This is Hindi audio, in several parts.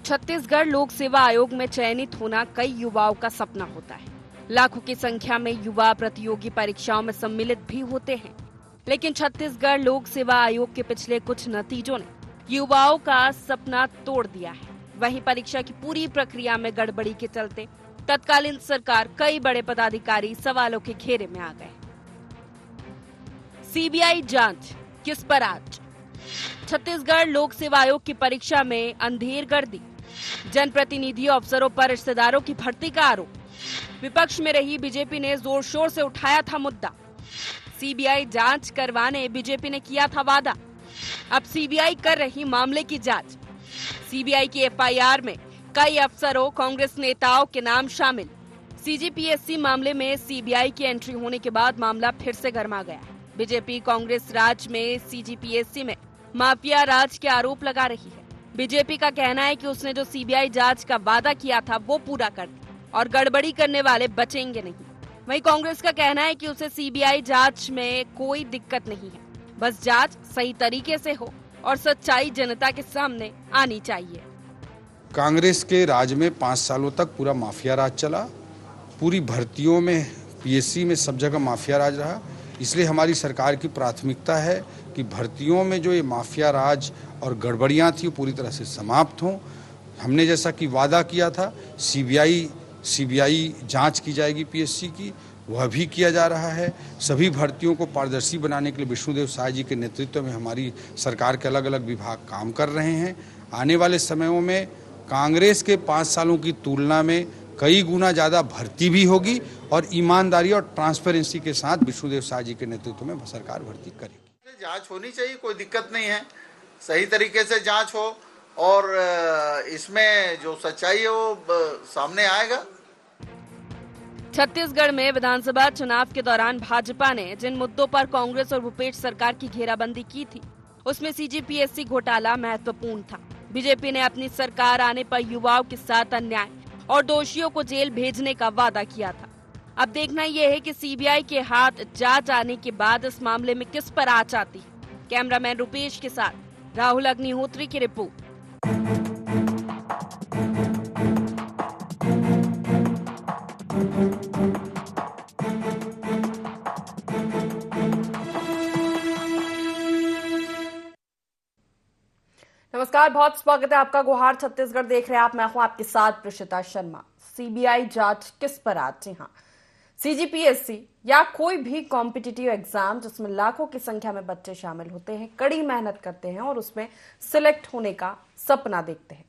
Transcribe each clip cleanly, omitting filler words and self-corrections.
छत्तीसगढ़ लोक सेवा आयोग में चयनित होना कई युवाओं का सपना होता है। लाखों की संख्या में युवा प्रतियोगी परीक्षाओं में सम्मिलित भी होते हैं, लेकिन छत्तीसगढ़ लोक सेवा आयोग के पिछले कुछ नतीजों ने युवाओं का सपना तोड़ दिया है। वहीं परीक्षा की पूरी प्रक्रिया में गड़बड़ी के चलते तत्कालीन सरकार, कई बड़े पदाधिकारी सवालों के घेरे में आ गए। सीबीआई जांच किस पर आज? छत्तीसगढ़ लोक सेवा आयोग की परीक्षा में अंधेर गर्दी, जनप्रतिनिधियों अफसरों पर रिश्तेदारों की भर्ती का आरोप। विपक्ष में रही बीजेपी ने जोर शोर से उठाया था मुद्दा। सीबीआई जांच करवाने बीजेपी ने किया था वादा। अब सीबीआई कर रही मामले की जांच। सीबीआई की एफआईआर में कई अफसरों, कांग्रेस नेताओं के नाम शामिल। सीजीपीएससी मामले में सीबीआई की एंट्री होने के बाद मामला फिर से गर्मा गया। बीजेपी कांग्रेस राज में सीजीपीएससी में माफिया राज के आरोप लगा रही है। बीजेपी का कहना है कि उसने जो सीबीआई जांच का वादा किया था वो पूरा कर दिया और गड़बड़ी करने वाले बचेंगे नहीं। वहीं कांग्रेस का कहना है कि उसे सीबीआई जांच में कोई दिक्कत नहीं है, बस जांच सही तरीके से हो और सच्चाई जनता के सामने आनी चाहिए। कांग्रेस के राज में 5 सालों तक पूरा माफिया राज चला। पूरी भर्तियों में, पीएससी में सब जगह माफिया राज रहा। इसलिए हमारी सरकार की प्राथमिकता है कि भर्तियों में जो ये माफिया राज और गड़बड़ियां थी वो पूरी तरह से समाप्त हों। हमने जैसा कि वादा किया था, सीबीआई जांच की जाएगी पीएससी की, वह भी किया जा रहा है। सभी भर्तियों को पारदर्शी बनाने के लिए विष्णुदेव साय जी के नेतृत्व में हमारी सरकार के अलग अलग विभाग काम कर रहे हैं। आने वाले समयों में कांग्रेस के 5 सालों की तुलना में कई गुना ज़्यादा भर्ती भी होगी और ईमानदारी और ट्रांसपेरेंसी के साथ विष्णुदेव साय जी के नेतृत्व में सरकार भर्ती करेगी। जांच होनी चाहिए, कोई दिक्कत नहीं है, सही तरीके से जांच हो और इसमें जो सच्चाई है वो सामने आएगा। छत्तीसगढ़ में विधानसभा चुनाव के दौरान भाजपा ने जिन मुद्दों पर कांग्रेस और भूपेश सरकार की घेराबंदी की थी, उसमें सीजीपीएससी घोटाला महत्वपूर्ण था। बीजेपी ने अपनी सरकार आने पर युवाओं के साथ अन्याय और दोषियों को जेल भेजने का वादा किया था। अब देखना यह है कि सीबीआई के हाथ जांच आने के बाद इस मामले में किस पर आंच आती है। कैमरामैन रुपेश के साथ राहुल अग्निहोत्री की रिपोर्ट। नमस्कार, बहुत स्वागत है आपका। गुहार छत्तीसगढ़ देख रहे हैं आप। मैं हूं आपके साथ प्रशिता शर्मा। सीबीआई जांच किस पर आज? जी हां, सीजीपीएससी या कोई भी कॉम्पिटिटिव एग्जाम जिसमें लाखों की संख्या में बच्चे शामिल होते हैं, कड़ी मेहनत करते हैं और उसमें सिलेक्ट होने का सपना देखते हैं,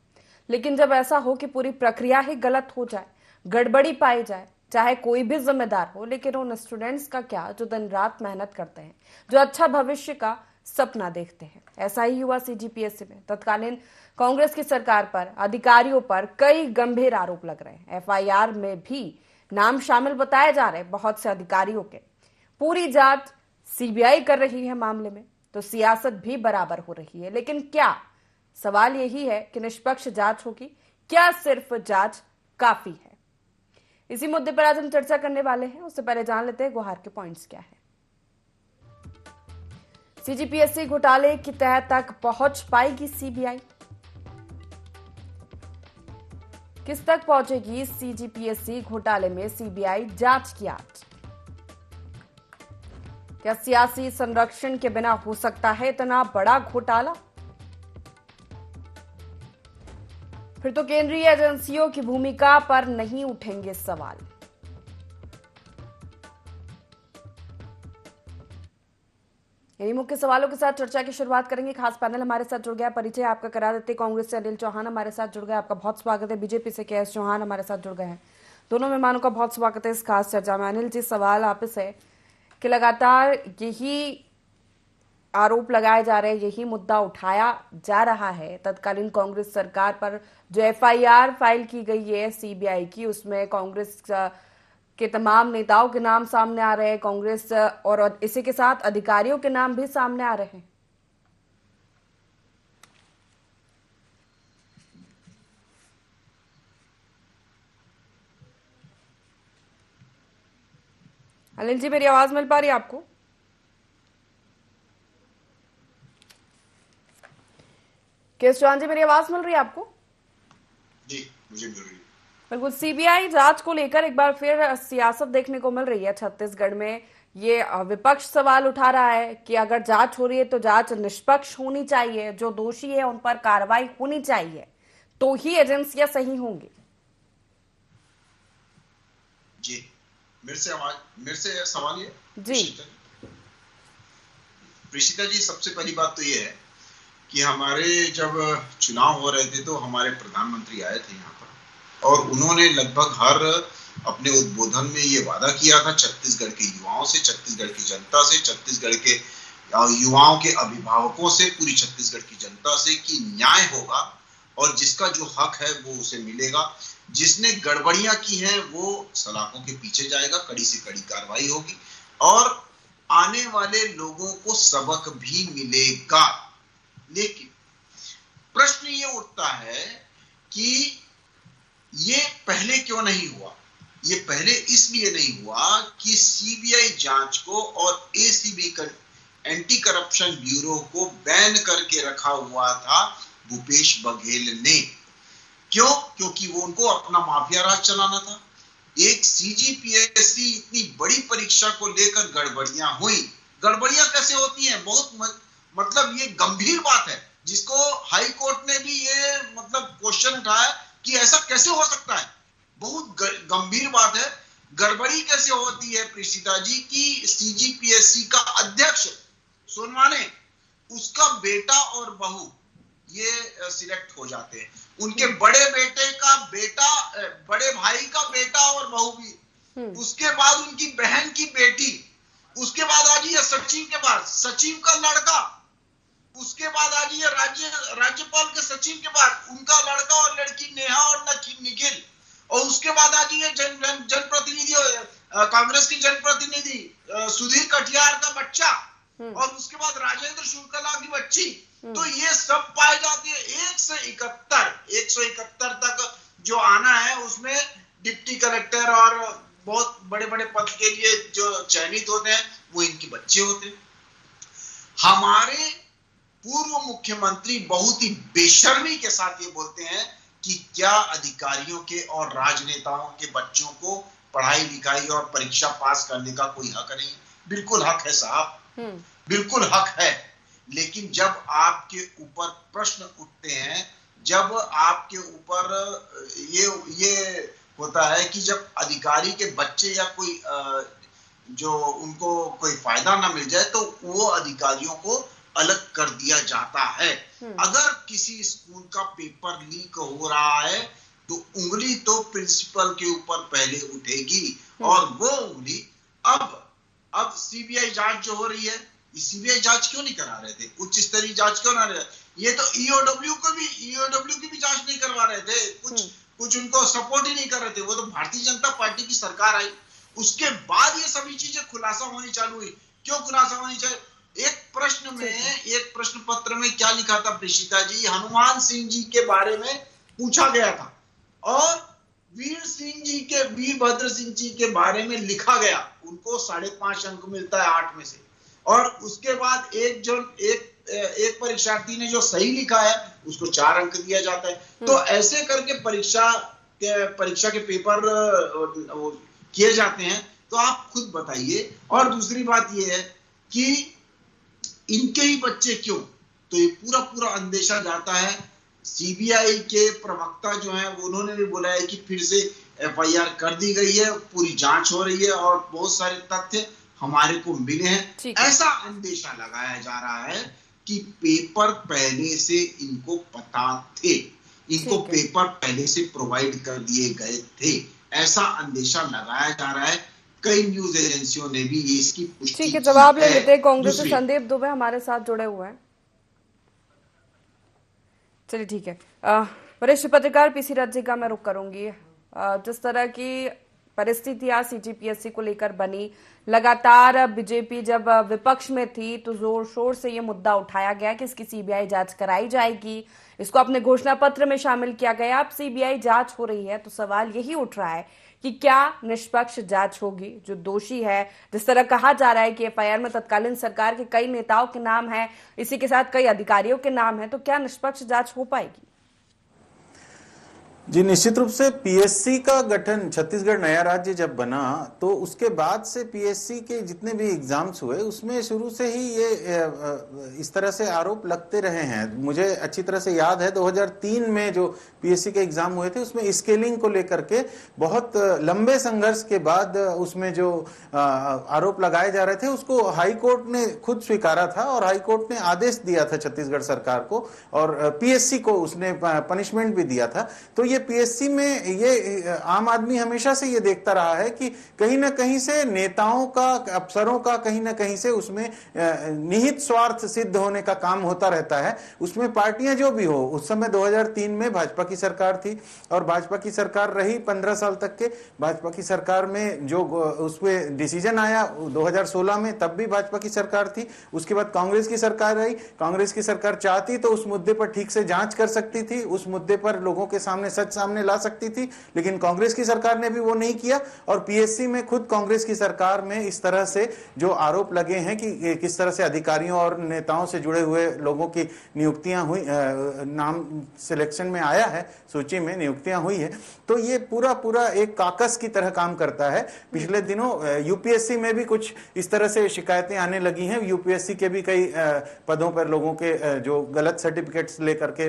लेकिन जब ऐसा हो कि पूरी प्रक्रिया ही गलत हो जाए, गड़बड़ी पाई जाए, चाहे कोई भी जिम्मेदार हो, लेकिन उन स्टूडेंट्स का क्या जो दिन रात मेहनत करते हैं, जो अच्छा भविष्य का सपना देखते हैं। ऐसा ही हुआ सीजीपीएससी में। तत्कालीन कांग्रेस की सरकार पर, अधिकारियों पर कई गंभीर आरोप लग रहे हैं। एफआईआर में भी नाम शामिल बताए जा रहे हैं बहुत से अधिकारियों के। पूरी जांच सीबीआई कर रही है मामले में, तो सियासत भी बराबर हो रही है। लेकिन क्या सवाल यही है कि निष्पक्ष जांच होगी? क्या सिर्फ जांच काफी है? इसी मुद्दे पर आज हम चर्चा करने वाले हैं। उससे पहले जान लेते हैं गुहार के पॉइंट्स क्या है। सीजीपीएससी घोटाले की तह तक पहुंच पाएगी सीबीआई? किस तक पहुंचेगी सीजीपीएससी घोटाले में सीबीआई जांच की आज? क्या सियासी संरक्षण के बिना हो सकता है इतना बड़ा घोटाला? फिर तो केंद्रीय एजेंसियों की भूमिका पर नहीं उठेंगे सवाल। यही मुख्य सवालों के साथ चर्चा की शुरुआत करेंगे। खास पैनल हमारे साथ जुड़ गया, परिचय आपका करा देते। कांग्रेस से अनिल चौहान हमारे साथ जुड़ गए, आपका बहुत स्वागत है। बीजेपी से केएस चौहान हमारे साथ जुड़ गए हैं। दोनों मेहमानों का बहुत स्वागत है इस खास चर्चा में। अनिल जी, सवाल आपसे है कि लगातार यही आरोप लगाए जा रहे हैं, यही मुद्दा उठाया जा रहा है तत्कालीन कांग्रेस सरकार पर। जो एफआईआर फाइल की गई है सीबीआई की, उसमें कांग्रेस के तमाम नेताओं के नाम सामने आ रहे हैं, कांग्रेस और इसी के साथ अधिकारियों के नाम भी सामने आ रहे हैं। अनिल जी, मेरी आवाज मिल पा रही है आपको? केस चौहान जी, मेरी आवाज मिल रही है आपको? जी, मुझे मिल रही है। बिल्कुल, सीबीआई जांच को लेकर एक बार फिर सियासत देखने को मिल रही है छत्तीसगढ़ में। ये विपक्ष सवाल उठा रहा है कि अगर जांच हो रही है तो जांच निष्पक्ष होनी चाहिए, जो दोषी है उन पर कार्रवाई होनी चाहिए, तो ही एजेंसियां सही होंगी। जी, मेरे से सवाल ये जी। प्रीशिता जी, सबसे पहली बात तो ये है कि हमारे जब चुनाव हो रहे थे तो हमारे प्रधानमंत्री आए थे यहाँ पर, और उन्होंने लगभग हर अपने उद्बोधन में ये वादा किया था छत्तीसगढ़ के युवाओं से, छत्तीसगढ़ की जनता से, छत्तीसगढ़ के युवाओं के अभिभावकों से, पूरी छत्तीसगढ़ की जनता से कि न्याय होगा और जिसका जो हक है वो उसे मिलेगा। जिसने गड़बड़ियां की हैं वो सलाखों के पीछे जाएगा, कड़ी से कड़ी कार्रवाई होगी और आने वाले लोगों को सबक भी मिलेगा। लेकिन प्रश्न ये उठता है कि ये पहले क्यों नहीं हुआ? ये पहले इसलिए नहीं हुआ कि सीबीआई जांच को और एसीबी एंटी करप्शन ब्यूरो को बैन करके रखा हुआ था भूपेश बघेल ने। क्यों? क्योंकि वो उनको अपना माफिया राज चलाना था। एक सीजीपीएससी इतनी बड़ी परीक्षा को लेकर गड़बड़ियां हुई। गड़बड़ियां कैसे होती हैं? बहुत मतलब ये गंभीर बात है जिसको हाई कोर्ट ने भी ये मतलब क्वेश्चन उठाया कि ऐसा कैसे हो सकता है। बहुत गंभीर बात है। गड़बड़ी कैसे होती है प्रीशिता जी की सीजीपीएससी का अध्यक्ष सोनवाने, उसका बेटा और बहू ये सिलेक्ट हो जाते हैं। उनके बड़े बेटे का बेटा, बड़े भाई का बेटा और बहू भी, उसके बाद उनकी बहन की बेटी, उसके बाद आ जाइए सचिव के बाद सचिव का लड़का, उसके बाद आ जाइए राज्यपाल के सचिव के बाद उनका लड़का और लड़की नेहा और निखिल, और उसके बाद आ जाइए जनप्रतिनिधि कांग्रेस की जनप्रतिनिधि सुधीर कटियार का बच्चा, और उसके बाद राजेंद्र शुक्ला की बच्ची। तो ये सब पाए जाते हैं। 171 तक जो आना है उसमें डिप्टी कलेक्टर और बहुत बड़े बड़े पद के लिए जो चयनित होते हैं वो इनके बच्चे होते हैं। हमारे पूर्व मुख्यमंत्री बहुत ही बेशर्मी के साथ ये बोलते हैं कि क्या अधिकारियों के और राजनेताओं के बच्चों को पढ़ाई लिखाई और परीक्षा पास करने का कोई हक नहीं? बिल्कुल हक है साहब, बिल्कुल हक है। लेकिन जब आपके ऊपर प्रश्न उठते हैं, जब आपके ऊपर ये होता है कि जब अधिकारी के बच्चे या कोई जो उनको कोई फायदा ना मिल जाए तो वो अधिकारियों को अलग कर दिया जाता है। अगर किसी स्कूल का पेपर लीक हो रहा है तो उंगली तो प्रिंसिपल के ऊपर पहले उठेगी, और वो उंगली अब सीबीआई जांच जो हो रही है, सीबीआई जांच क्यों नहीं करा रहे थे? उच्च स्तरीय जांच क्यों ना रहे? ये तो ईओडब्ल्यू की भी जांच नहीं करवा रहे थे, कुछ उनको सपोर्ट ही नहीं कर रहे थे। वो तो भारतीय जनता पार्टी की सरकार आई, उसके बाद ये सभी चीजें खुलासा होनी चालू हुई। क्यों खुलासा होनी चाहिए? एक प्रश्न पत्र में क्या लिखा था प्रीशिता जी? हनुमान सिंह जी के बारे में पूछा गया था और वीरभद्र सिंह जी के बारे में लिखा गया। उनको 5.5 अंक मिलता है 8 में से, और उसके बाद एक परीक्षार्थी ने जो सही लिखा है उसको 4 अंक दिया जाता है। तो ऐसे करके परीक्षा के पेपर किए जाते हैं। तो आप खुद बताइए। और दूसरी बात यह है कि इनके ही बच्चे क्यों? तो ये पूरा अंदेशा जाता है। सीबीआई के प्रवक्ता जो हैं उन्होंने भी बोला है कि फिर से एफआईआर कर दी गई है, पूरी जांच हो रही है और बहुत सारे तथ्य हमारे को मिले हैं। ऐसा अंदेशा लगाया जा रहा है कि पेपर पहले से इनको पता थे, इनको पेपर पहले से प्रोवाइड कर दिए गए थे, ऐसा अंदेशा लगाया जा रहा है। कई न्यूज एजेंसियों ने भी इसकी पुष्टि की है। जवाब ले लेते हैं। कांग्रेस से संदीप दुबे हमारे साथ जुड़े हुए हैं। चलिए ठीक है। वरिष्ठ पत्रकार पीसी रज्जी का मैं रुख करूंगी। जिस तरह की परिस्थितियां सीजीपीएससी को लेकर बनी, लगातार बीजेपी जब विपक्ष में थी तो जोर शोर से ये मुद्दा उठाया गया कि इसकी सीबीआई जांच कराई जाएगी, इसको अपने घोषणा पत्र में शामिल किया गया। अब सीबीआई जांच हो रही है तो सवाल यही उठ रहा है कि क्या निष्पक्ष जांच होगी। जो दोषी है, जिस तरह कहा जा रहा है कि एफआईआर में तत्कालीन सरकार के कई नेताओं के नाम है, इसी के साथ कई अधिकारियों के नाम है, तो क्या निष्पक्ष जांच हो पाएगी? जी निश्चित रूप से पीएससी का गठन, छत्तीसगढ़ नया राज्य जब बना तो उसके बाद से पीएससी के जितने भी एग्जाम्स हुए उसमें शुरू से ही ये इस तरह से आरोप लगते रहे हैं। मुझे अच्छी तरह से याद है 2003 में जो पीएससी के एग्जाम हुए थे उसमें स्केलिंग को लेकर के बहुत लंबे संघर्ष के बाद उसमें जो आरोप लगाए जा रहे थे उसको हाई कोर्ट ने खुद स्वीकारा था और हाई कोर्ट ने आदेश दिया था छत्तीसगढ़ सरकार को और पीएससी को उसने पनिशमेंट भी दिया था। तो ये पीएससी में ये आम आदमी हमेशा से ये देखता रहा है कि कहीं ना कहीं से नेताओं का, अफसरों का कहीं ना कहीं से उसमें निहित स्वार्थ सिद्ध होने का काम होता रहता है। उसमें पार्टियां जो भी हो, उस समय 2003 में भाजपा की सरकार थी और भाजपा की सरकार रही 15 साल तक के। भाजपा की सरकार में जो उसमें डिसीजन आया 2016 में, तब भी भाजपा की सरकार थी। उसके बाद कांग्रेस की सरकार रही। कांग्रेस की सरकार चाहती तो उस मुद्दे पर ठीक से जांच कर सकती थी, उस मुद्दे पर लोगों के सामने सच सामने ला सकती थी, लेकिन कांग्रेस की सरकार ने भी वो नहीं किया। और पीएससी में खुद कांग्रेस की सरकार में इस तरह से जो आरोप लगे हैं कि किस तरह से अधिकारियों और नेताओं से जुड़े हुए लोगों की नियुक्तियां हुई, नाम सिलेक्शन में आया है, सूची में नियुक्तियां हुई है, तो ये पूरा एक काकस की तरह काम करता है। पिछले दिनों यूपीएससी में भी कुछ इस तरह से शिकायतें आने लगी हैं। यूपीएससी के भी कई पदों पर लोगों के जो गलत सर्टिफिकेट्स लेकर के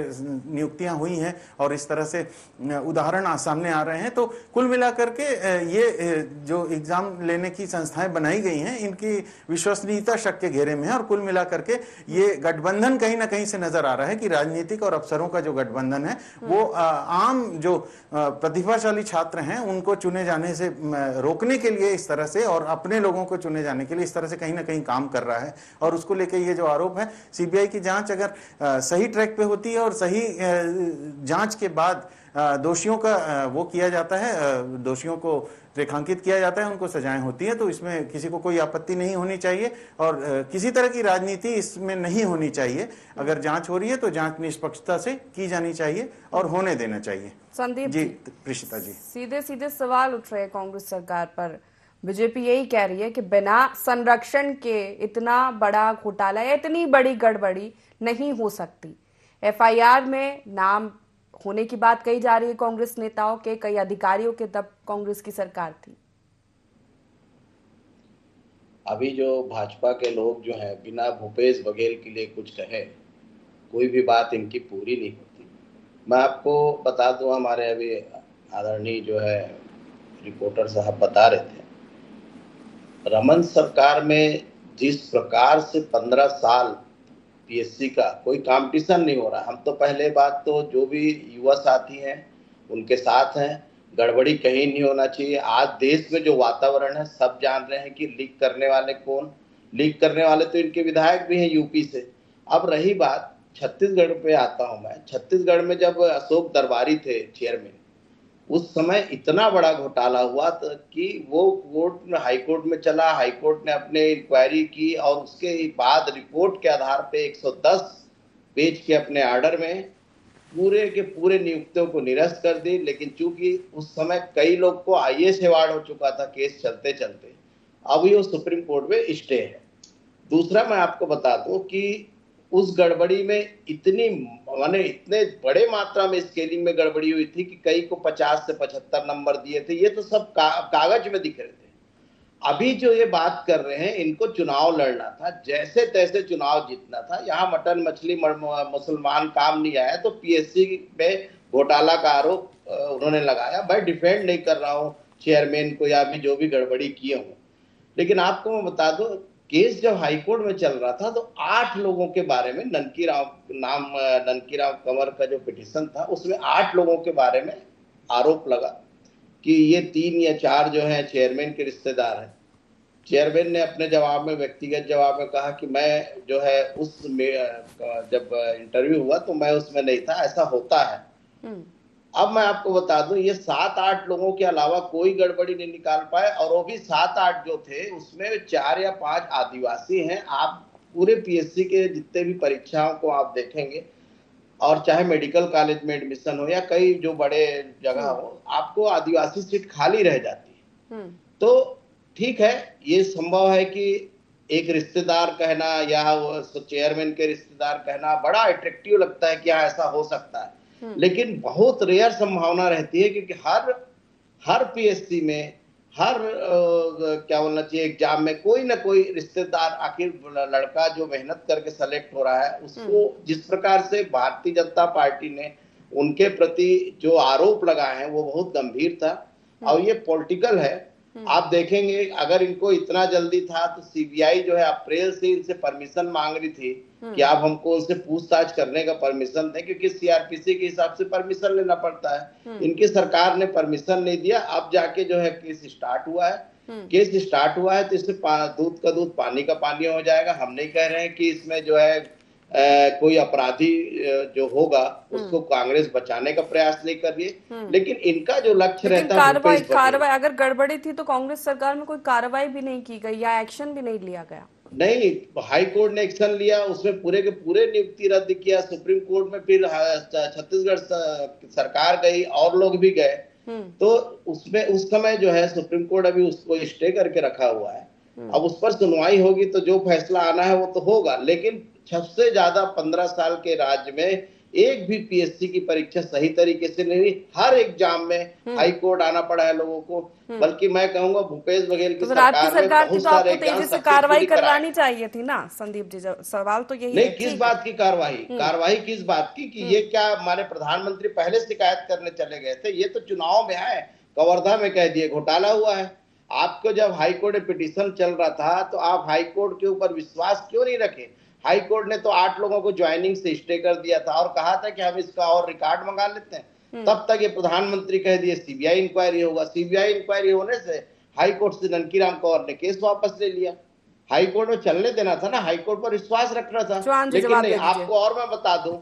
नियुक्तियां हुई हैं और इस तरह से उदाहरण सामने आ रहे हैं। तो कुल मिलाकर के ये जो एग्जाम लेने की संस्थाएं बनाई गई हैं इनकी विश्वसनीयता शक के घेरे में है और कुल मिलाकर के ये गठबंधन कहीं ना कहीं से नजर आ रहा है कि राजनीतिक और अफसरों का जो गठबंधन है वो आम जो प्रतिभाशाली छात्र हैं उनको चुने जाने से रोकने के लिए इस तरह से और अपने लोगों को चुने जाने के लिए इस तरह से कहीं ना कहीं काम कर रहा है। और उसको लेकर ये जो आरोप है, सीबीआई की जांच अगर सही ट्रैक पे होती है और सही जांच के बाद दोषियों का वो किया जाता है, दोषियों को रेखांकित किया जाता है, उनको सजाएं होती है, तो इसमें किसी को कोई आपत्ति नहीं होनी चाहिए और किसी तरह की राजनीति इसमें नहीं होनी चाहिए। अगर जांच हो रही है तो जांच निष्पक्षता से की जानी चाहिए और होने देना चाहिए। संदीप जी प्रीशिता जी, सीधे सीधे सवाल उठ रहे हैं कांग्रेस सरकार पर। बीजेपी यही कह रही है कि बिना संरक्षण के इतना बड़ा घोटाला या इतनी बड़ी गड़बड़ी नहीं हो सकती। एफआईआर में नाम होने की बात कही जा रही है कांग्रेस नेताओं के, कई अधिकारियों के, तब कांग्रेस की सरकार थी। अभी जो भाजपा के लोग जो हैं बिना भूपेश बघेल के लिए कुछ कहे, कोई भी बात इनकी पूरी नहीं होती। मैं आपको बता दूं, हमारे अभी आदरणीय जो है रिपोर्टर साहब बता रहे थे, रमन सरकार में जिस प्रकार से 15 साल पीएससी का कोई कंपटीशन नहीं हो रहा। हम तो पहले बात तो जो भी युवा साथी हैं उनके साथ हैं, गड़बड़ी कहीं नहीं होना चाहिए। आज देश में जो वातावरण है सब जान रहे हैं कि लीक करने वाले कौन, लीक करने वाले तो इनके विधायक भी हैं यूपी से। अब रही बात छत्तीसगढ़ पे आता हूं मैं। छत्तीसगढ़ में जब अशोक दरबारी थे चेयरमैन, उस समय इतना बड़ा घोटाला हुआ कि वो कोर्ट में, हाई कोर्ट में चला, हाई कोर्ट ने अपने इंक्वायरी की और उसके बाद रिपोर्ट के आधार पे 110 पेज के अपने ऑर्डर में पूरे के पूरे नियुक्तियों को निरस्त कर दी। लेकिन चूंकि उस समय कई लोग को आईएएस अवार्ड हो चुका था केस चलते चलते, अब ये सुप्रीम कोर्ट में स्टे है। दूसरा मैं आपको बता दूं कि उस गड़बड़ी में इतनी माने इतने बड़े मात्रा में स्केलिंग में गड़बड़ी हुई थी कि कई को 50 से 75 नंबर दिए थे। ये तो सब कागज में दिख रहे थे। अभी जो ये बात कर रहे हैं, इनको चुनाव लड़ना था, जैसे तैसे चुनाव जीतना था। यहाँ मटन मछली मुसलमान काम नहीं आया, तो पीएससी में घोटाला का आरोप उन्होंने लगाया। मैं डिफेंड नहीं कर रहा हूँ चेयरमैन को या भी जो भी गड़बड़ी किए हों, लेकिन आपको मैं बता दूं, केस जब हाईकोर्ट में चल रहा था तो 8 लोगों के बारे में ननकी राम कंवर का जो पिटीशन था उसमें 8 लोगों के बारे में आरोप लगा कि ये 3 या 4 जो हैं चेयरमैन के रिश्तेदार हैं। चेयरमैन ने अपने जवाब में, व्यक्तिगत जवाब में कहा कि मैं जो है उस जब इंटरव्यू हुआ तो मैं उसमें नहीं था, ऐसा होता है। अब मैं आपको बता दूं, ये 7-8 लोगों के अलावा कोई गड़बड़ी नहीं निकाल पाए, और वो भी 7-8 जो थे उसमें 4 या 5 आदिवासी हैं। आप पूरे पीएससी के जितने भी परीक्षाओं को आप देखेंगे, और चाहे मेडिकल कॉलेज में एडमिशन हो या कई जो बड़े जगह हो, आपको आदिवासी सीट खाली रह जाती है। तो ठीक है, ये संभव है कि एक रिश्तेदार कहना या चेयरमैन के रिश्तेदार कहना बड़ा अट्रैक्टिव लगता है कि हाँ ऐसा हो सकता है, लेकिन बहुत रेयर संभावना रहती है, क्योंकि हर पीएससी में हर क्या बोलना चाहिए एग्जाम में कोई ना कोई रिश्तेदार, आखिर लड़का जो मेहनत करके सेलेक्ट हो रहा है उसको जिस प्रकार से भारतीय जनता पार्टी ने उनके प्रति जो आरोप लगाए हैं वो बहुत गंभीर था और ये पॉलिटिकल है। आप देखेंगे अगर इनको इतना जल्दी था तो सीबीआई जो है अप्रैल से इनसे परमिशन मांग रही थी कि आप हमको उनसे पूछताछ करने का परमिशन दें, क्योंकि सीआरपीसी के हिसाब से परमिशन लेना पड़ता है। इनकी सरकार ने परमिशन नहीं दिया, अब जाके जो है केस स्टार्ट हुआ है। केस स्टार्ट हुआ है तो इससे दूध का दूध पानी का पानी हो जाएगा। हम नहीं कह रहे हैं कि इसमें जो है कोई अपराधी जो होगा उसको कांग्रेस बचाने का प्रयास नहीं कर रही है, लेकिन इनका जो लक्ष्य रहता है कार्रवाई अगर गड़बड़ी थी तो कांग्रेस सरकार में कोई कार्रवाई भी नहीं की गई या एक्शन भी नहीं लिया गया। नहीं, हाई कोर्ट ने एक्शन लिया, उसमें पूरे के पूरे नियुक्ति रद्द किया। सुप्रीम कोर्ट में फिर छत्तीसगढ़ सरकार गई और लोग भी गए, तो उसमें उस समय जो है सुप्रीम कोर्ट अभी उसको स्टे करके रखा हुआ है। अब उस पर सुनवाई होगी तो जो फैसला आना है वो तो होगा, लेकिन सबसे ज्यादा 15 साल के राज्य में एक भी पीएससी की परीक्षा सही तरीके से नहीं हुई। हर एग्जाम में हाई कोर्ट आना पड़ा है लोगों को, बल्कि मैं कहूंगा भूपेश बघेल की सरकार में बहुत सारे तेजी से कार्रवाई करवानी चाहिए थी ना संदीप जी। सवाल तो यही नहीं, किस बात की कार्रवाई किस बात की कि ये क्या माने प्रधानमंत्री पहले शिकायत करने चले गए थे? ये तो चुनाव में है, कवर्धा में कह दिए घोटाला हुआ है। आपको जब हाई कोर्ट में पिटीशन चल रहा था तो आप हाई कोर्ट के ऊपर विश्वास क्यों नहीं रखे? हाई कोर्ट ने तो 8 लोगों को ज्वाइनिंग से स्टे कर दिया था और कहा था कि हम इसका और रिकॉर्ड मंगा लेते हैं। तब तक ये प्रधानमंत्री कह दिए सीबीआई इंक्वायरी होगा। सीबीआई इंक्वायरी होने से हाई कोर्ट से ननकीराम कौर ने केस वापस ले लिया। हाई कोर्ट में चलने देना था ना, हाई कोर्ट पर विश्वास रखना था, लेकिन नहीं। आपको और मैं बता दूं,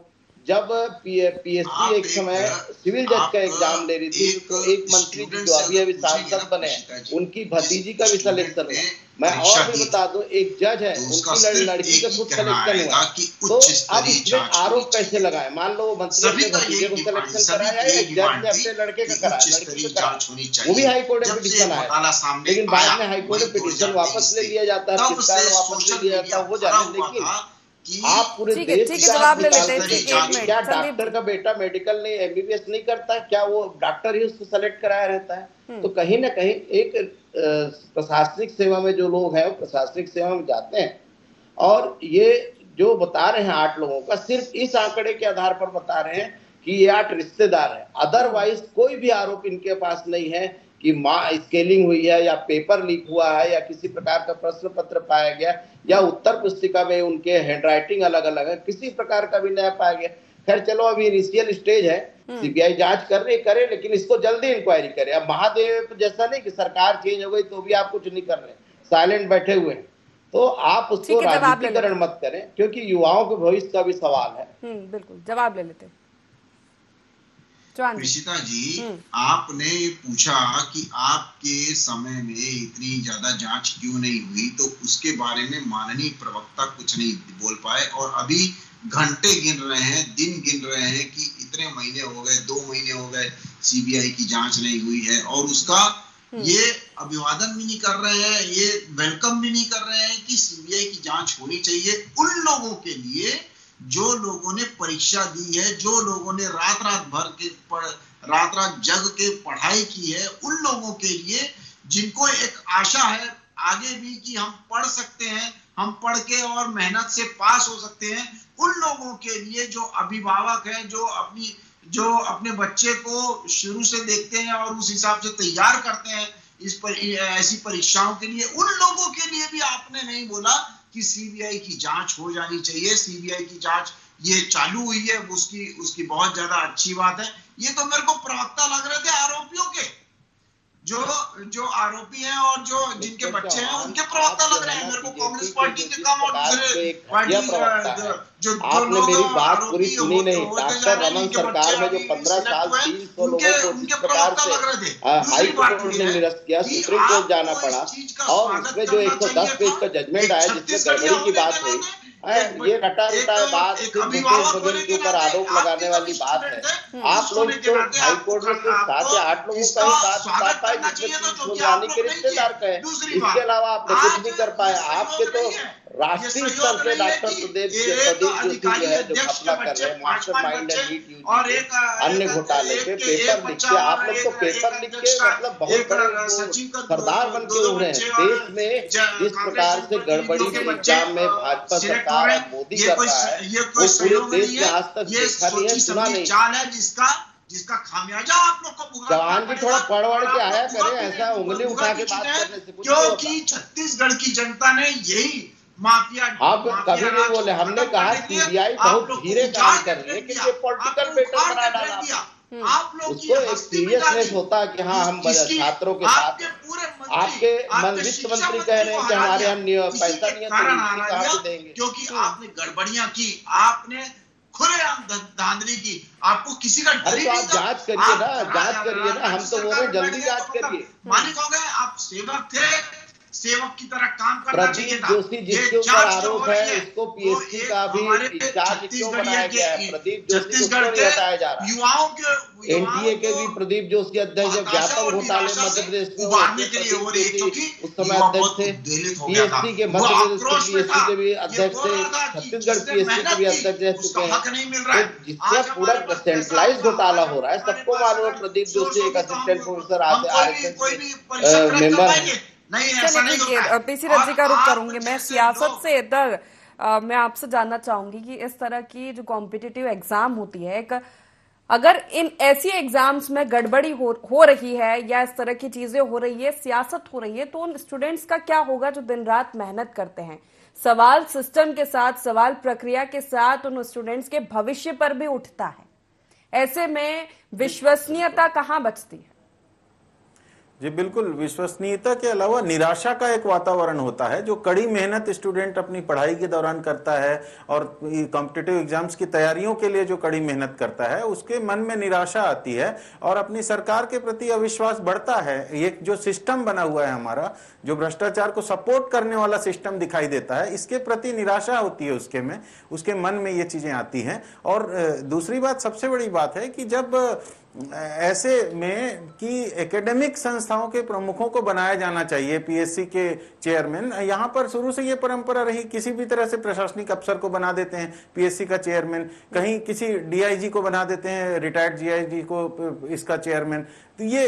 जब पीएससी एक समय सिविल जज का एग्जाम ले रही थी तो एक मंत्री जी जो अभी सांसद बने उनकी भतीजी का भी सिलेक्शन हुआ। मैं और भी बता दूं, एक जज है उनकी लड़की का खुद सिलेक्शन हुआ। तो अब इसमें आरोप कैसे लगाए? मान लो मंत्री अपने भतीजे को सिलेक्शन कराया या जज ने अपने लड़के का कराया, लड़की का कराया, वो भी हाई कोर्ट में पिटीशन आया, लेकिन बाद में हाई कोर्ट में पिटीशन वापस ले लिया जाता है, वापस ले लिया जाता है, वो जाने। लेकिन आप पूरे देश जवाब ले लेते हैं। क्या डॉक्टर का बेटा मेडिकल नहीं एमबीबीएस नहीं करता? क्या वो डॉक्टर ही उसको सेलेक्ट कराया रहता है? तो कहीं ना कहीं एक प्रशासनिक सेवा में जो लोग हैं प्रशासनिक सेवा में जाते हैं, और ये जो बता रहे हैं 8 लोगों का, सिर्फ इस आंकड़े के आधार पर बता रहे हैं कि ये 8 रिश्तेदार हैं। अदरवाइज कोई भी आरोप इनके पास नहीं है कि स्केलिंग हुई है या पेपर लीक हुआ है या किसी प्रकार का प्रश्न पत्र पाया गया या उत्तर पुस्तिका में उनके हैंडराइटिंग अलग अलग है, किसी प्रकार का भी नया पाया गया। खैर चलो, अभी इनिशियल स्टेज है, सीबीआई जांच कर रही करे, लेकिन इसको जल्दी इंक्वायरी करे। अब महादेव जैसा नहीं कि सरकार चेंज हो गई तो भी आप कुछ नहीं कर रहे, साइलेंट बैठे हुए हैं, तो आप उसको राजनीतिकरण मत करें, क्योंकि युवाओं के भविष्य का भी सवाल है। बिल्कुल, जवाब ले लेते हैं। ऋषिता जी, आपने पूछा कि आपके समय में इतनी ज्यादा जांच क्यों नहीं हुई, तो उसके बारे में माननीय प्रवक्ता कुछ नहीं बोल पाए, और अभी घंटे गिन रहे हैं, दिन गिन रहे हैं कि इतने महीने हो गए, 2 महीने हो गए सीबीआई की जांच नहीं हुई है, और उसका ये अभिवादन भी नहीं कर रहे हैं, ये वेलकम भी नहीं कर रहे हैं कि सीबीआई की जांच होनी चाहिए उन लोगों के लिए जो लोगों ने परीक्षा दी है, जो लोगों ने रात जग के पढ़ाई की है, उन लोगों के लिए जिनको एक आशा है आगे भी कि हम पढ़ सकते हैं, हम पढ़ के और मेहनत से पास हो सकते हैं, उन लोगों के लिए जो अभिभावक हैं, जो अपने बच्चे को शुरू से देखते हैं और उस हिसाब से तैयार करते हैं ऐसी परीक्षाओं के लिए, उन लोगों के लिए भी आपने नहीं बोला कि सीबीआई की जांच हो जानी चाहिए। सीबीआई की जांच ये चालू हुई है, उसकी बहुत ज्यादा अच्छी बात है। ये तो मेरे को प्रवक्ता लग रहे थे आरोपियों के, जो आरोपी हैं और जो जिनके बच्चे हैं उनके प्रवक्ता लग रहे हैं मेरे को। कांग्रेस पार्टी के कम और दूसरे पार्टी आपने मेरी बात पूरी सुनी नहीं। डॉक्टर रमन सरकार में जो 15 साल 300 लोगों को जिस प्रकार से हाई कोर्ट ने निरस्त किया, सुप्रीम कोर्ट जाना पड़ा, और उसमें जो 110 पेज का जजमेंट आया जिसमें गड़बड़ी की बात हुई, ये रटा बात भूपेश बघेल के ऊपर आरोप लगाने वाली बात है। आप लोग तो हाई कोर्ट में सिर्फ 7 या 8 लोगों का ही बात बता पाए जिसमें फुलवानी के रिश्तेदार कहे, इसके अलावा आपने कुछ नहीं कर पाए। आपके तो राष्ट्रीय स्तर से डॉक्टर प्रदीप जोशी जो है जो घपला कर रहे हैं, मास्टरमाइंड है नीट यूजी अन्य घोटाले पे पेपर लिख के, आप लोग तो पेपर लिख के मतलब बहुत बड़े सरदार बन के उभरे हैं। देश में जिस प्रकार से गड़बड़ी के एग्जाम में भाजपा सरकार मोदी कर रहा है वो पूरे देश में आज तक देखा नहीं है, सुना नहीं। जिसका खामियाजा आप लोग को भुगतना जवान भी थोड़ा पढ़ के आया करे, ऐसा उंगली उठा के बात करने से कुछ नहीं होता। क्योंकि छत्तीसगढ़ की जनता ने यही माफिया आप कभी नहीं बोले, हमने कहा सीबीआई बहुत धीरे काम कर रही है कि ये पॉलिटिकल मैटर बना डाला। आप लोग उसको एक सीरियसनेस होता है कि हाँ हम छात्रों के साथ, आपके वित्त मंत्री कह रहे हैं कि हमारे यहाँ पैसा नहीं है तो कहाँ से देंगे, क्योंकि आपने गड़बड़ियां की, आपने खुलेआम धांधली की, आपको किसी का अरे तो आप जांच करिए ना, जांच करिए ना, हम तो बोल रहे जल्दी जांच करिए। मालिक हो गए, आप सेवक थे, सेवक की तरह काम करना चाहिए था। प्रदीप जोशी जिसके ऊपर आरोप है उसको पीएससी का भी इंचार्ज क्यों बनाया गया है? प्रदीप जोशी को क्यों हटाया जा रहा है? युवाओं के एनटीए के भी प्रदीप जोशी अध्यक्ष जब व्यापक घोटाले मध्य प्रदेश में उबारने के लिए हो रही है, उस समय अध्यक्ष थे। पीएससी के मध्य प्रदेश के पीएससी के भी अध्यक्ष थे, छत्तीसगढ़ पीएससी के भी अध्यक्ष रह चुके हैं। जिसका पूरा सेंट्रलाइज घोटाला हो रहा है सबको मालूम है। प्रदीप जोशी एक असिस्टेंट प्रोफेसर आरएसएस मेंबर है। चलिए पीसी रज्जी का रुख करूंगी मैं सियासत से इधर। मैं आपसे जानना चाहूंगी कि इस तरह की जो कॉम्पिटिटिव एग्जाम होती है, अगर इन ऐसी एग्जाम्स में गड़बड़ी हो रही है या इस तरह की चीजें हो रही है, सियासत हो रही है, तो उन स्टूडेंट्स का क्या होगा जो दिन रात मेहनत करते हैं? सवाल सिस्टम के साथ, सवाल प्रक्रिया के साथ उन स्टूडेंट्स के भविष्य पर भी उठता है। ऐसे में विश्वसनीयता कहाँ बचती है? जी बिल्कुल, विश्वसनीयता के अलावा निराशा का एक वातावरण होता है। जो कड़ी मेहनत स्टूडेंट अपनी पढ़ाई के दौरान करता है और कॉम्पिटिटिव एग्जाम्स की तैयारियों के लिए जो कड़ी मेहनत करता है, उसके मन में निराशा आती है और अपनी सरकार के प्रति अविश्वास बढ़ता है। ये जो सिस्टम बना हुआ है हमारा, जो भ्रष्टाचार को सपोर्ट करने वाला सिस्टम दिखाई देता है, इसके प्रति निराशा होती है उसके मन में ये चीजें आती हैं। और दूसरी बात, सबसे बड़ी बात है कि जब ऐसे में कि एकेडमिक संस्थाओं के प्रमुखों को बनाया जाना चाहिए, पीएससी के चेयरमैन, यहाँ पर शुरू से ये परंपरा रही, किसी भी तरह से प्रशासनिक अफसर को बना देते हैं पीएससी का चेयरमैन, कहीं किसी डीआईजी को बना देते हैं, रिटायर्ड जीआईजी को इसका चेयरमैन। तो ये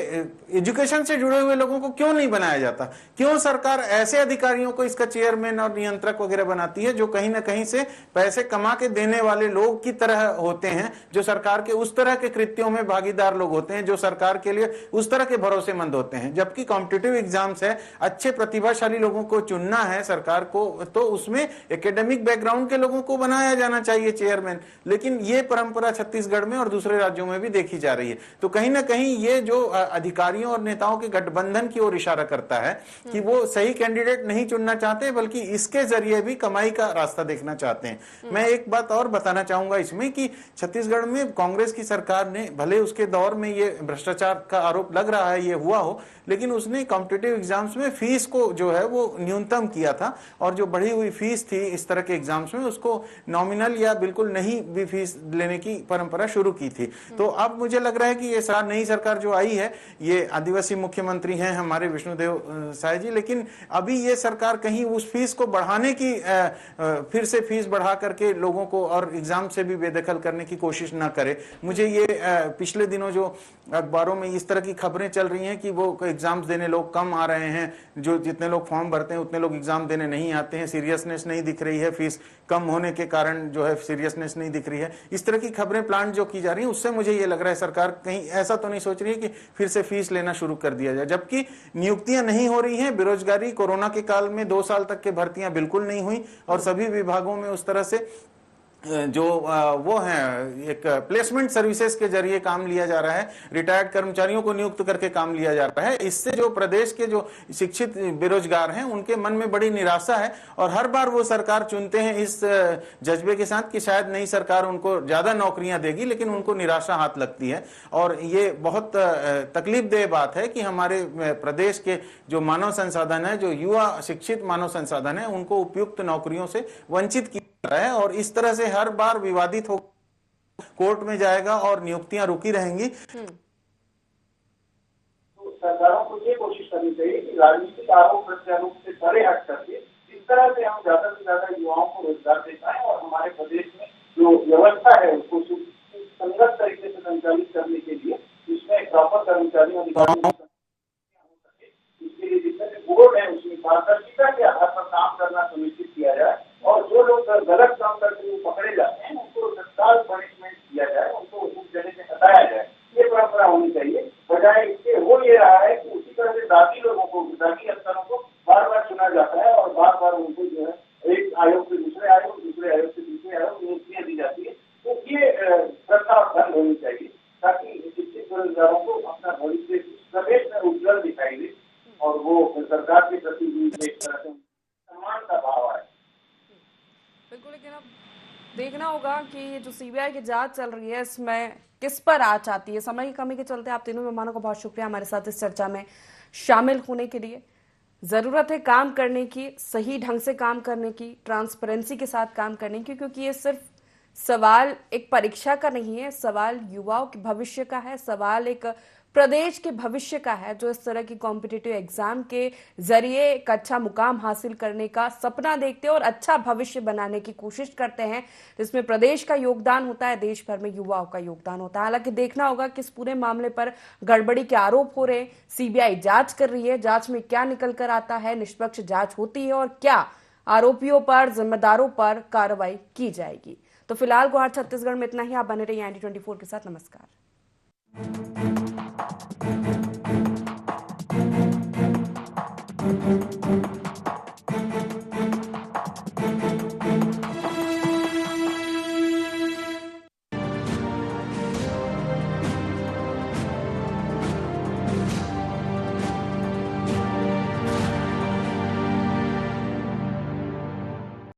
एजुकेशन से जुड़े हुए लोगों को क्यों नहीं बनाया जाता? क्यों सरकार ऐसे अधिकारियों को इसका चेयरमैन और नियंत्रक वगैरह बनाती है जो कहीं ना कहीं से पैसे कमा के देने वाले लोग की तरह होते हैं, जो सरकार के उस तरह के कृत्यों में भागीदार लोग होते हैं, जो सरकार के लिए उस तरह के भरोसेमंद होते हैं? जबकि कॉम्पिटिटिव एग्जाम्स है, अच्छे प्रतिभाशाली लोगों को चुनना है सरकार को, तो उसमें एकेडमिक बैकग्राउंड के लोगों को बनाया जाना चाहिए चेयरमैन। लेकिन ये परंपरा छत्तीसगढ़ में और दूसरे राज्यों में भी देखी जा रही है। तो कहीं ना कहीं ये जो अधिकारियों और नेताओं के गठबंधन की ओर इशारा करता है कि वो सही कैंडिडेट नहीं चुनना चाहते, बल्कि इसके जरिए भी कमाई का रास्ता देखना चाहते हैं। मैं एक बात और बताना चाहूंगा इसमें कि छत्तीसगढ़ में कांग्रेस की सरकार ने, भले उसके दौर में ये भ्रष्टाचार का आरोप लग रहा है ये हुआ हो, लेकिन उसने कॉम्पिटिटिव एग्जाम्स में फीस को जो है वो न्यूनतम किया था, और जो बढ़ी हुई फीस थी इस तरह के एग्जाम्स में उसको नॉमिनल या बिल्कुल नहीं भी फीस लेने की परंपरा शुरू की थी। तो अब मुझे लग रहा है कि ये नई सरकार जो आई है, ये आदिवासी मुख्यमंत्री हैं हमारे विष्णुदेव साय जी, लेकिन अभी ये सरकार कहीं उस फीस को बढ़ाने की, फिर से फीस बढ़ा करके लोगों को और एग्जाम से भी बेदखल करने की कोशिश ना करे। मुझे ये पिछले दिनों जो अखबारों में इस तरह की खबरें चल रही हैं कि वो एग्जाम्स देने लोग कम आ रहे हैं, जो जितने लोग फॉर्म भरते हैं उतने लोग एग्जाम देने नहीं आते हैं, सीरियसनेस नहीं दिख रही है, फीस कम होने के कारण जो है सीरियसनेस नहीं दिख रही है, इस तरह की खबरें प्लांट जो की जा रही है, उससे मुझे ये लग रहा है सरकार कहीं ऐसा तो नहीं सोच रही है कि फिर से फीस लेना शुरू कर दिया जाए। जबकि नियुक्तियां नहीं हो रही हैं, बेरोजगारी कोरोना के काल में 2 साल तक के भर्तियां बिल्कुल नहीं हुई और सभी विभागों में उस तरह से जो वो हैं एक प्लेसमेंट सर्विसेज के जरिए काम लिया जा रहा है, रिटायर्ड कर्मचारियों को नियुक्त करके काम लिया जाता है। इससे जो प्रदेश के जो शिक्षित बेरोजगार हैं उनके मन में बड़ी निराशा है और हर बार वो सरकार चुनते हैं इस जज्बे के साथ कि शायद नई सरकार उनको ज्यादा नौकरियां देगी, लेकिन उनको निराशा हाथ लगती है। और ये बहुत तकलीफदेह बात है कि हमारे प्रदेश के जो मानव संसाधन है, जो युवा शिक्षित मानव संसाधन है, उनको उपयुक्त नौकरियों से वंचित किया है और इस तरह से हर बार विवादित हो कोर्ट में जाएगा और नियुक्तियां रुकी रहेंगी। तो सरकारों को ये कोशिश करनी चाहिए कि राजनीतिक आरोप प्रत्यारोप से परे हट करके इस तरह से हम ज्यादा से ज्यादा युवाओं को रोजगार दे पाए और हमारे प्रदेश में जो व्यवस्था है उसको संगत तरीके से संचालित करने के लिए इसमें प्रॉपर कर्मचारी अधिकारी इसके लिए जितने भी बोर्ड है उसमें पारदर्शिता के आधार पर काम करना सुनिश्चित किया जाए और जो लोग गलत काम करते हुए पकड़े जाते हैं उनको तत्काल पनिशमेंट दिया जाए, उनको उस जगह से हटाया जाए। ये परंपरा होनी चाहिए। बजाय इसके हो ये रहा है कि उसी तरह से दागी लोगों को, दागी अफसरों को बार बार चुना जाता है और बार बार उनको जो है एक आयोग से दूसरे आयोग, दूसरे आयोग से तीसरे आयोग नियुक्तियां दी जाती है। तो ये प्रथा बंद होनी चाहिए ताकि शिक्षित बेरोजगारों को अपना भविष्य प्रदेश में उज्जवल दिखाई दे और वो सरकार के प्रति भी एक तरह से सम्मान का भाव आए। बिल्कुल, लेकिन अब देखना होगा कि ये जो सीबीआई की जांच चल रही है इसमें किस पर आँच आती है। समय की कमी के चलते आप तीनों मेहमानों का बहुत शुक्रिया हमारे साथ इस चर्चा में शामिल होने के लिए। जरूरत है काम करने की, सही ढंग से काम करने की, ट्रांसपेरेंसी के साथ काम करने की, क्योंकि ये सिर्फ सवाल एक परीक्षा का नहीं है, सवाल युवाओं के भविष्य का है, सवाल एक प्रदेश के भविष्य का है जो इस तरह की कॉम्पिटिटिव एग्जाम के जरिए एक अच्छा मुकाम हासिल करने का सपना देखते हैं और अच्छा भविष्य बनाने की कोशिश करते हैं, जिसमें प्रदेश का योगदान होता है, देश भर में युवाओं का योगदान होता है। हालांकि देखना होगा कि इस पूरे मामले पर गड़बड़ी के आरोप हो रहे हैं, सीबीआई जांच कर रही है, जांच में क्या निकल कर आता है, निष्पक्ष जांच होती है और क्या आरोपियों पर, जिम्मेदारों पर कार्रवाई की जाएगी। तो फिलहाल गुहार छत्तीसगढ़ में इतना ही। आप बने रहिए ND24 के साथ। नमस्कार।